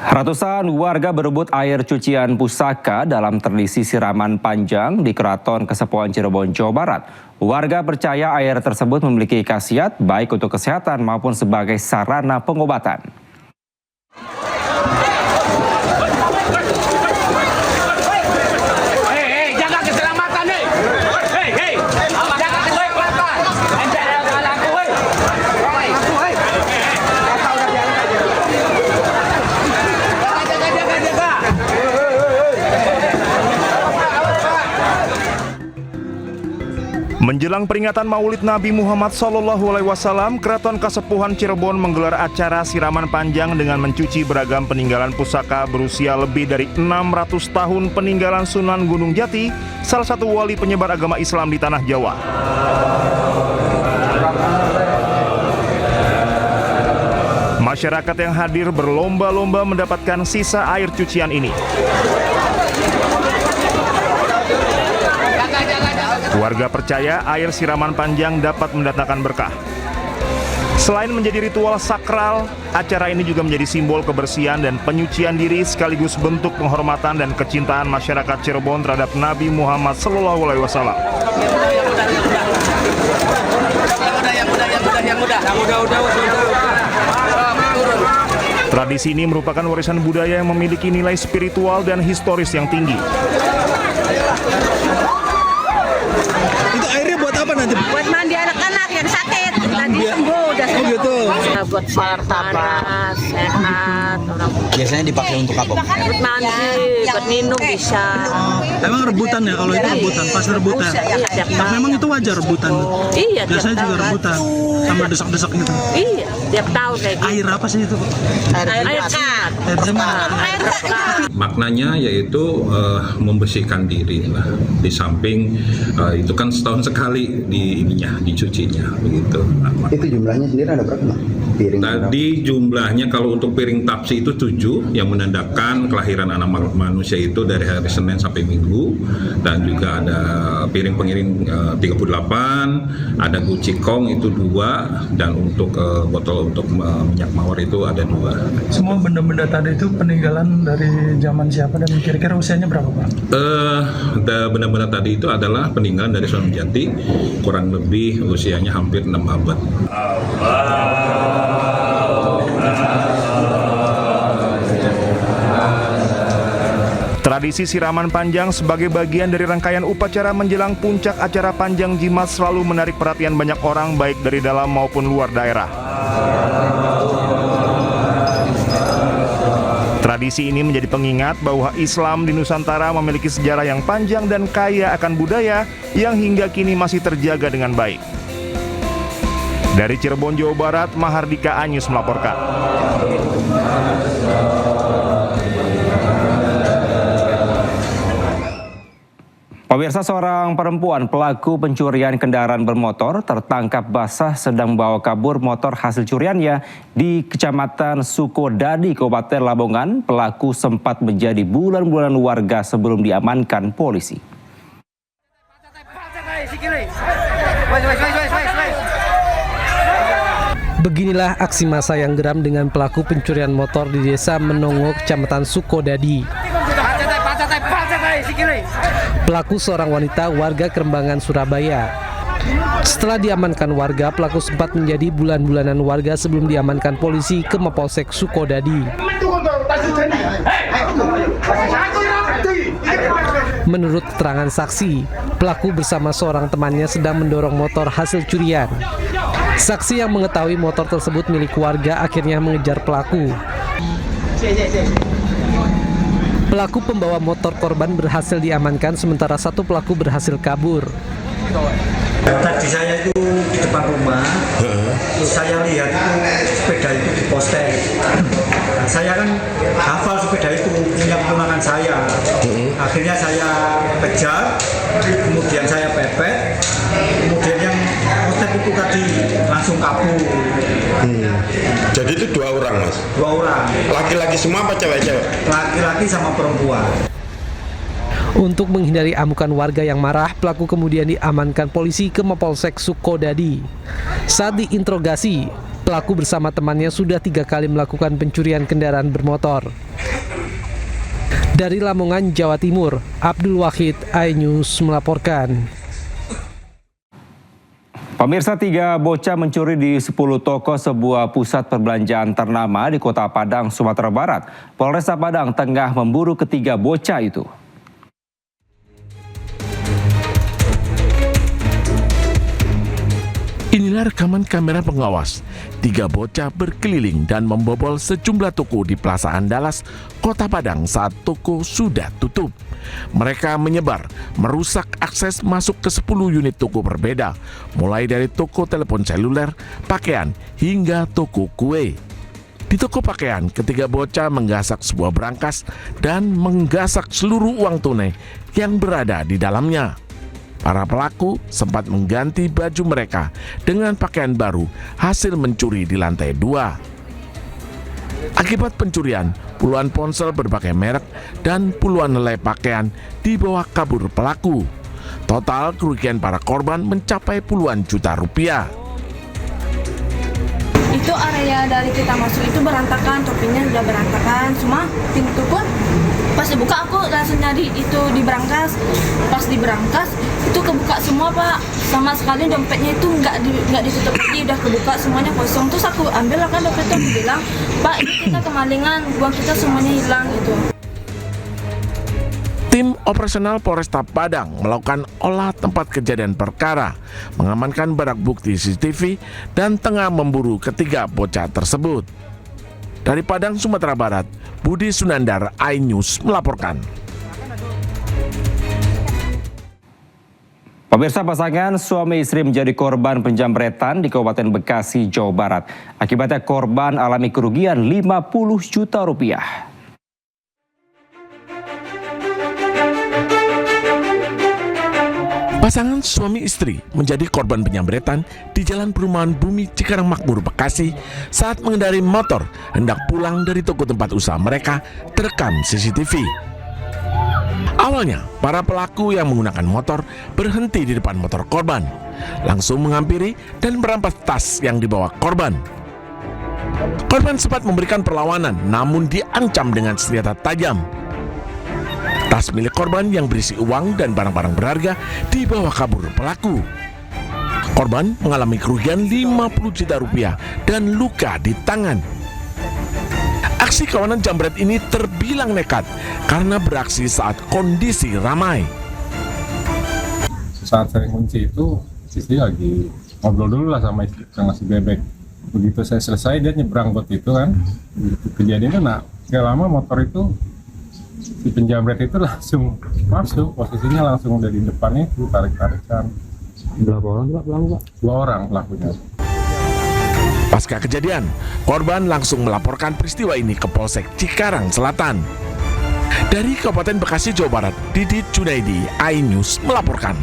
Ratusan warga berebut air cucian pusaka dalam tradisi siraman panjang di Keraton Kasepuhan Cirebon, Jawa Barat. Warga percaya air tersebut memiliki khasiat baik untuk kesehatan maupun sebagai sarana pengobatan. Menjelang peringatan Maulid Nabi Muhammad SAW, Keraton Kasepuhan Cirebon menggelar acara siraman panjang dengan mencuci beragam peninggalan pusaka berusia lebih dari 600 tahun peninggalan Sunan Gunung Jati, salah satu wali penyebar agama Islam di tanah Jawa. Masyarakat yang hadir berlomba-lomba mendapatkan sisa air cucian ini. Warga percaya air siraman panjang dapat mendatangkan berkah. Selain menjadi ritual sakral, acara ini juga menjadi simbol kebersihan dan penyucian diri sekaligus bentuk penghormatan dan kecintaan masyarakat Cirebon terhadap Nabi Muhammad SAW. Tradisi ini merupakan warisan budaya yang memiliki nilai spiritual dan historis yang tinggi. Itu airnya buat apa nanti? Buat mandi anak-anak yang sakit, tadi sembuh, udah sembuh. Oh gitu. Buat panas, sehat. Biasanya dipakai untuk apa? Buat mandi, buat minum bisa. Emang rebutan ya kalau itu rebutan, pas rebutan. Tapi memang itu wajar rebutan. Iya, Biasanya juga rebutan, sambil desak-desak gitu. Iya, tiap tahun kayak gitu. Air apa sih itu? Air kat. Air semar. Maknanya yaitu membersihkan diri lah. Di samping itu kan setahun sekali dicucinya begitu. Itu jumlahnya sendiri ada berapa? Piring Tadi jumlahnya kalau untuk piring tapsi itu 7 yang menandakan kelahiran anak manusia itu dari hari Senin sampai Minggu, dan juga ada piring pengiring 38, ada gucikong itu 2, dan untuk botol untuk minyak mawar itu ada 2. Semua benda-benda tadi itu peninggalan dari zaman siapa dan kira-kira usianya berapa, Pak? Benda-benda tadi itu adalah peninggalan dari Sunan Jati, kurang lebih usianya hampir 6 abad. Tradisi siraman panjang sebagai bagian dari rangkaian upacara menjelang puncak acara Panjang Jimat selalu menarik perhatian banyak orang baik dari dalam maupun luar daerah. Tradisi ini menjadi pengingat bahwa Islam di Nusantara memiliki sejarah yang panjang dan kaya akan budaya yang hingga kini masih terjaga dengan baik. Dari Cirebon, Jawa Barat, Mahardika Anyus melaporkan. Pemirsa, seorang perempuan pelaku pencurian kendaraan bermotor tertangkap basah sedang membawa kabur motor hasil curiannya di Kecamatan Sukodadi, Kabupaten Lamongan. Pelaku sempat menjadi bulan-bulanan warga sebelum diamankan polisi. Beginilah aksi massa yang geram dengan pelaku pencurian motor di Desa Menongo, Kecamatan Sukodadi. Pelaku seorang wanita warga Kerembangan, Surabaya. Setelah diamankan warga, pelaku sempat menjadi bulan-bulanan warga sebelum diamankan polisi ke Mapolsek Sukodadi. Menurut keterangan saksi, pelaku bersama seorang temannya sedang mendorong motor hasil curian. Saksi yang mengetahui motor tersebut milik warga akhirnya mengejar pelaku. Pelaku pembawa motor korban berhasil diamankan, sementara satu pelaku berhasil kabur. Tadi saya itu di depan rumah, terus saya lihat itu sepeda itu di poster. Saya kan hafal sepeda itu punya keponakan saya. Akhirnya saya kejar, kemudian saya pepet, kemudian yang poster itu tadi langsung kabur. Jadi itu 2 orang, Mas? 2 orang. Laki-laki semua apa cewek-cewek? Laki-laki sama perempuan. Untuk menghindari amukan warga yang marah, pelaku kemudian diamankan polisi ke Mapolsek Sukodadi. Saat diinterogasi, pelaku bersama temannya sudah 3 kali melakukan pencurian kendaraan bermotor. Dari Lamongan, Jawa Timur, Abdul Wahid, iNews melaporkan. Pemirsa, 3 bocah mencuri di 10 toko sebuah pusat perbelanjaan ternama di Kota Padang, Sumatera Barat. Polresta Padang tengah memburu ketiga bocah itu. Inilah rekaman kamera pengawas. 3 bocah berkeliling dan membobol sejumlah toko di Plaza Andalas, Kota Padang saat toko sudah tutup. Mereka menyebar, merusak akses masuk ke 10 unit toko berbeda, mulai dari toko telepon seluler, pakaian, hingga toko kue. Di toko pakaian, ketiga bocah menggasak sebuah brankas dan menggasak seluruh uang tunai yang berada di dalamnya. Para pelaku sempat mengganti baju mereka dengan pakaian baru hasil mencuri di lantai 2. Akibat pencurian, puluhan ponsel berbagai merek dan puluhan helai pakaian dibawa kabur pelaku. Total kerugian para korban mencapai puluhan juta rupiah. Itu area dari kita masuk itu berantakan, topinya udah berantakan, semua pintu pun pas dibuka aku langsung nyari itu di brankas. Pas di brankas itu kebuka semua Pak, sama sekali dompetnya itu nggak ditutup lagi, udah kebuka semuanya kosong. Terus aku ambil kan dompetnya, aku bilang Pak ini kita kemalingan, uang kita semuanya hilang gitu. Tim operasional Polresta Padang melakukan olah tempat kejadian perkara, mengamankan barang bukti CCTV, dan tengah memburu ketiga bocah tersebut. Dari Padang, Sumatera Barat, Budi Sunandar, iNews melaporkan. Pemirsa, pasangan suami istri menjadi korban penjamretan di Kabupaten Bekasi, Jawa Barat. Akibatnya korban alami kerugian 50 juta rupiah. Pasangan suami istri menjadi korban penyamretan di Jalan Perumahan Bumi Cikarang Makmur, Bekasi saat mengendarai motor hendak pulang dari toko tempat usaha mereka terekam CCTV. Awalnya, para pelaku yang menggunakan motor berhenti di depan motor korban, langsung menghampiri dan merampas tas yang dibawa korban. Korban sempat memberikan perlawanan namun diancam dengan senjata tajam. Tas milik korban yang berisi uang dan barang-barang berharga dibawa kabur pelaku. Korban mengalami kerugian 50 juta rupiah dan luka di tangan. Aksi kawanan jambret ini terbilang nekat karena beraksi saat kondisi ramai. Saat saya kunci itu, istri lagi ngobrol dulu lah sama istri yang ngasih bebek. Begitu saya selesai, dia nyebrang got itu kan. Kejadiannya gak lama motor itu, si penjamret itu langsung masuk, posisinya langsung dari depannya itu tarik-tarikan. Berapa orang Pak? 2 orang pelakunya. Pasca kejadian, korban langsung melaporkan peristiwa ini ke Polsek Cikarang Selatan. Dari Kabupaten Bekasi, Jawa Barat, Didit Junaidi, iNews melaporkan.